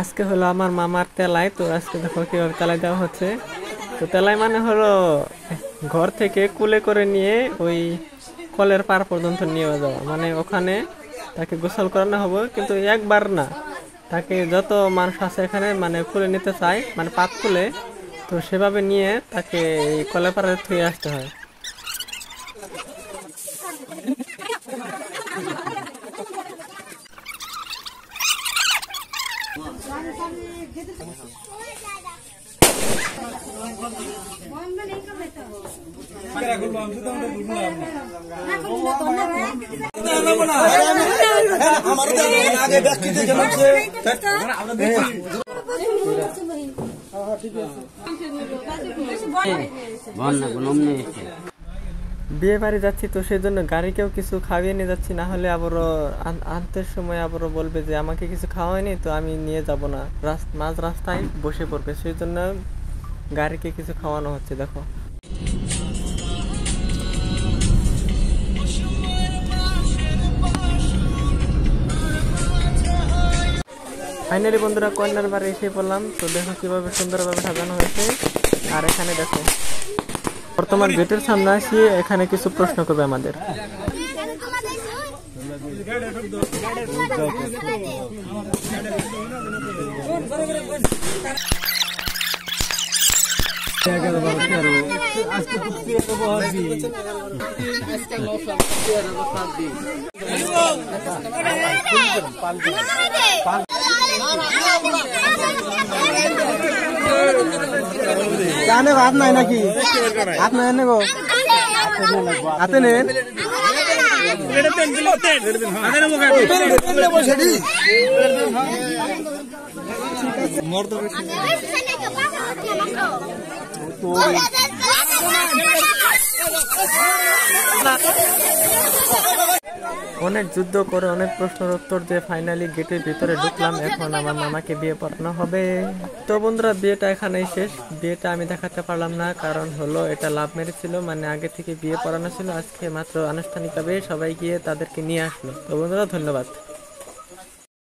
আজকে হলো আমার মামার তেলাই, তো আজকে দেখো কিভাবে তেলাই দেওয়া হচ্ছে। তো তেলাই মানে হলো ঘর থেকে কুলে করে নিয়ে ওই কলের পার পর্যন্ত নিয়ে যাওয়া, মানে ওখানে তাকে গোসল করানো হবে, কিন্তু একবার না, তাকে যত মানুষ আছে এখানে মানে খুলে নিতে চায়, মানে পাত খুলে, তো সেভাবে নিয়ে তাকে এই কলের পাড়ে থুয়ে আসতে হয়। বিয়ে বাড়ি যাচ্ছি, তো সেই জন্য গাড়িকেও কিছু খাইয়ে নিয়ে যাচ্ছি, না হলে আবারও আনতে সময় আবারও বলবে যে আমাকে কিছু খাওয়ায়নি, তো আমি নিয়ে যাব না, মাঝ রাস্তায় বসে পড়বে, সেই জন্য গাড়িকে কিছু খাওয়ানো হচ্ছে। দেখো ফাইনালি বন্ধুরা কন্যার বাড়ি এসে পড়লাম। তো দেখো কিভাবে সুন্দরভাবে সাজানো হয়েছে। আর এখানে দেখো বর্তমান গেটের সামনে আসি, এখানে কিছু প্রশ্ন করবে আমাদের। হাত নাই নাকি? হাত নাই নেবো, হাতে নেন। অনেক যুদ্ধ করে অনেক প্রশ্নের উত্তর দিয়ে ফাইনালি গেটের ভিতরে ঢুকলাম। এখন আমার মামাকে বিয়ে পড়ানো হবে। তো বন্ধুরা বিয়েটা এখানেই শেষ। বিয়েটা আমি দেখাতে পারলাম না, কারণ হলো এটা লাভ ম্যারেজ ছিল, মানে আগে থেকে বিয়ে পড়ানো ছিল। আজকে মাত্র আনুষ্ঠানিকভাবে সবাই গিয়ে তাদেরকে নিয়ে আসলো। তো বন্ধুরা ধন্যবাদ।